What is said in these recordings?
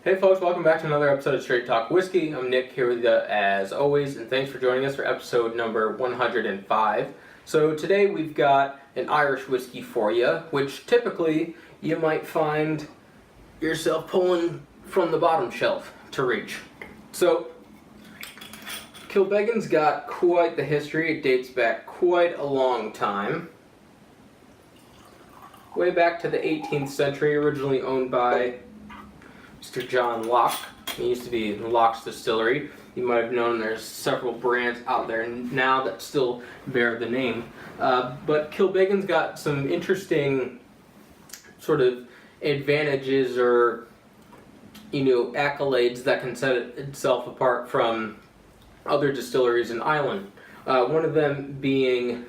Hey folks, welcome back to another episode of Straight Talk Whiskey. I'm Nick here with you as always, and thanks for joining us for episode number 105. So today we've got an Irish whiskey for you, which typically you might find yourself pulling from the bottom shelf to reach. So Kilbeggan's got quite the history. It dates back quite a long time. Way back to the 18th century, originally owned by Mr. John Locke. He used to be in Locke's Distillery. You might have known there's several brands out there now that still bear the name. But Kilbeggan's got some interesting sort of advantages or, accolades that can set itself apart from other distilleries in Ireland. One of them being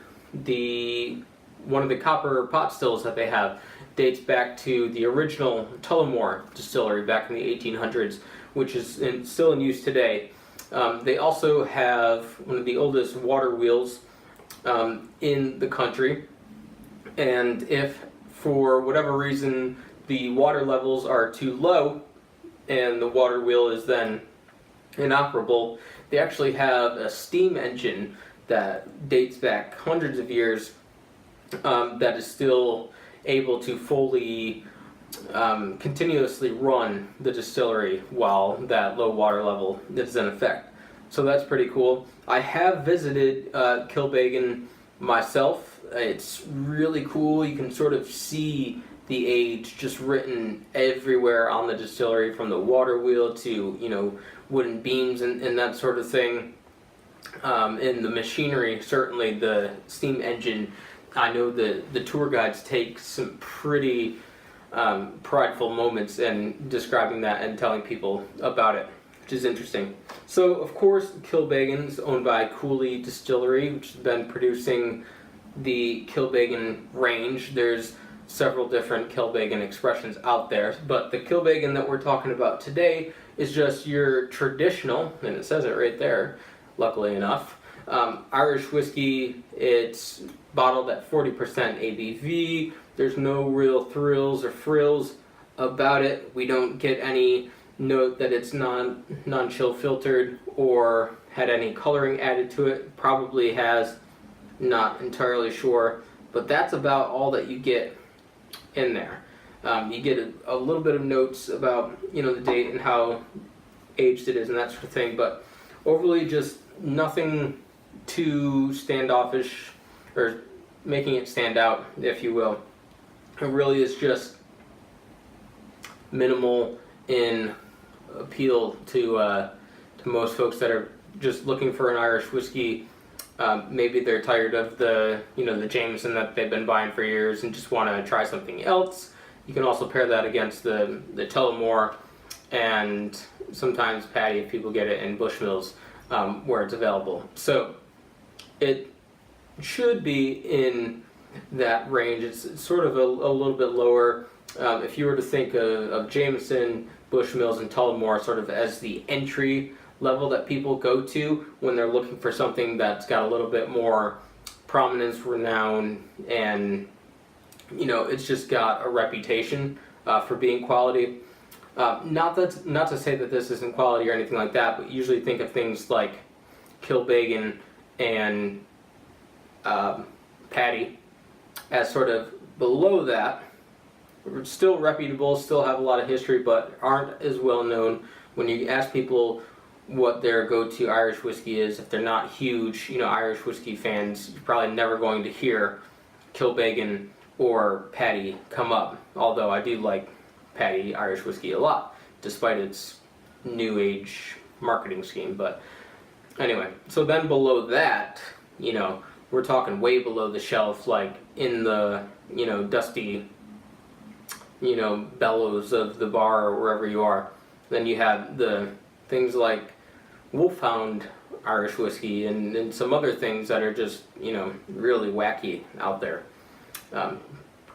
one of the copper pot stills that they have dates back to the original Tullamore distillery back in the 1800s, which is still in use today. They also have one of the oldest water wheels in the country, and if for whatever reason the water levels are too low and the water wheel is then inoperable, they actually have a steam engine that dates back hundreds of years that is still able to fully continuously run the distillery while that low water level is in effect. So that's pretty cool. I have visited Kilbeggan myself. It's really cool. You can sort of see the age just written everywhere on the distillery, from the water wheel to wooden beams and that sort of thing. In the machinery, certainly the steam engine, I know the tour guides take some pretty prideful moments in describing that and telling people about it, which is interesting. So, of course, Kilbeggan is owned by Cooley Distillery, which has been producing the Kilbeggan range. There's several different Kilbeggan expressions out there, but the Kilbeggan that we're talking about today is just your traditional, and it says it right there, luckily enough, Irish whiskey. It's bottled at 40% ABV. There's no real thrills or frills about it. We don't get any note that it's non-chill filtered or had any coloring added to it. Probably has, not entirely sure, but that's about all that you get in there. You get a little bit of notes about the date and how aged it is and that sort of thing, but overly just nothing too standoffish or making it stand out, if you will. It really is just minimal in appeal to most folks that are just looking for an Irish whiskey. Maybe they're tired of the Jameson that they've been buying for years and just want to try something else. You can also pair that against the Tullamore and sometimes Paddy if people get it in Bushmills where it's available. So it should be in that range. It's sort of a little bit lower. If you were to think of Jameson, Bushmills, and Tullamore sort of as the entry level that people go to when they're looking for something that's got a little bit more prominence, renown, and it's just got a reputation for being quality. Not to say that this isn't quality or anything like that, but usually think of things like Kilbeggan and Paddy as sort of below that. Still reputable, still have a lot of history, but aren't as well known. When you ask people what their go-to Irish whiskey is, if they're not huge Irish whiskey fans, you're probably never going to hear Kilbeggan or Paddy come up. Although I do like Paddy Irish whiskey a lot, despite its new age marketing scheme. But anyway, so then below that, we're talking way below the shelf, like in the dusty bellows of the bar or wherever you are. Then you have the things like Wolfhound Irish whiskey and some other things that are just really wacky out there.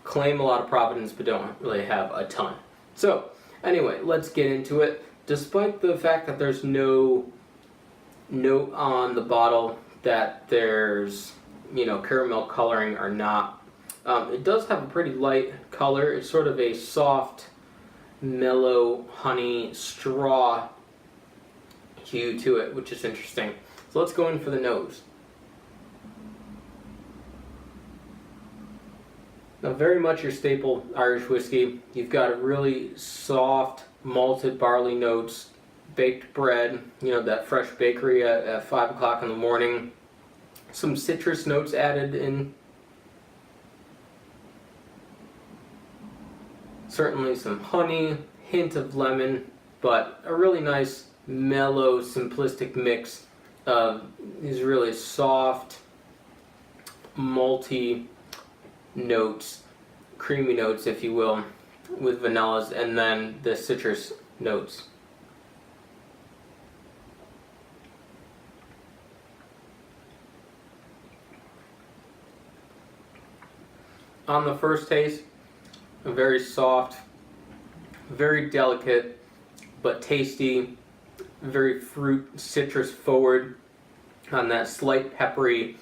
Claim a lot of provenance but don't really have a ton. So anyway, let's get into it. Despite the fact that there's no note on the bottle that there's caramel coloring or not, it does have a pretty light color. It's sort of a soft mellow honey straw hue to it, which is interesting. So let's go in for the nose. Now, very much your staple Irish whiskey. You've got a really soft malted barley notes, baked bread, that fresh bakery at 5 o'clock in the morning. Some citrus notes added in. Certainly some honey, hint of lemon, but a really nice, mellow, simplistic mix of these really soft, malty notes, creamy notes, if you will, with vanillas, and then the citrus notes. On the first taste, a very soft, very delicate, but tasty, very fruit citrus forward on that slight peppery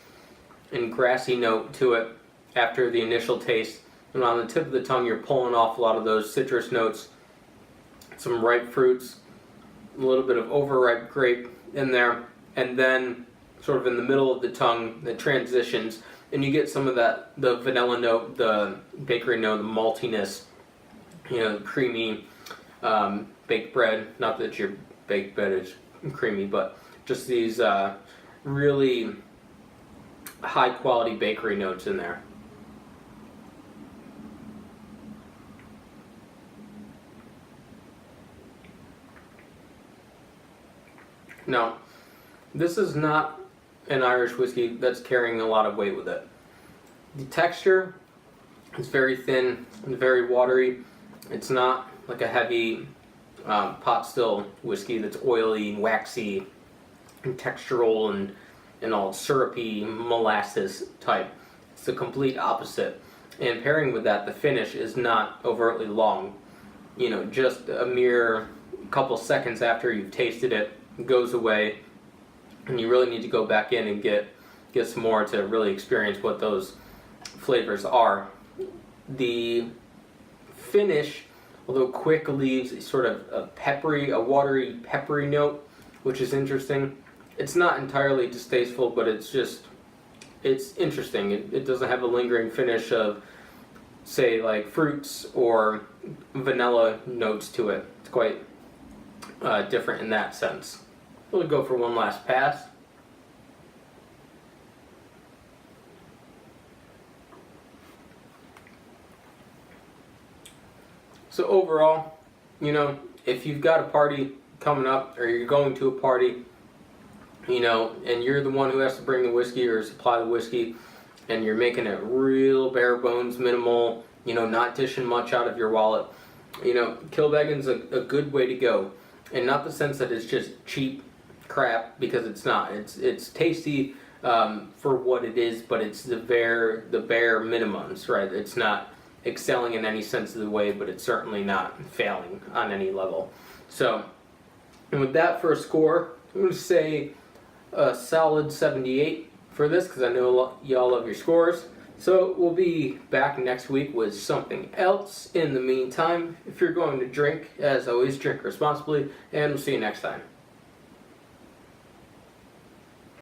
and grassy note to it after the initial taste. And on the tip of the tongue, you're pulling off a lot of those citrus notes, some ripe fruits, a little bit of overripe grape in there, and then sort of in the middle of the tongue, it transitions, and you get some of that, the vanilla note, the bakery note, the maltiness, creamy baked bread. Not that your baked bread is creamy, but just these really high quality bakery notes in there. Now, this is not an Irish whiskey that's carrying a lot of weight with it. The texture is very thin and very watery. It's not like a heavy pot still whiskey that's oily and waxy and textural and all syrupy molasses type. It's the complete opposite. And pairing with that, the finish is not overtly long. Just a mere couple seconds after you've tasted it, goes away, and you really need to go back in and get some more to really experience what those flavors are. The finish, although quick, leaves a sort of a watery, peppery note, which is interesting. It's not entirely distasteful, but it's interesting. It doesn't have a lingering finish of, say, like fruits or vanilla notes to it. It's quite different in that sense. We'll go for one last pass. So overall, if you've got a party coming up, or you're going to a party, and you're the one who has to bring the whiskey or supply the whiskey, and you're making it real bare bones, minimal, not dishing much out of your wallet, Kilbeggan's a good way to go. And not the sense that it's just cheap crap, because it's not. It's tasty for what it is, but it's the bare minimums, right? It's not excelling in any sense of the way, but it's certainly not failing on any level. So, and with that for a score, I'm going to say a solid 78 for this, because I know y'all love your scores. So we'll be back next week with something else. In the meantime, if you're going to drink, as always, drink responsibly, and we'll see you next time.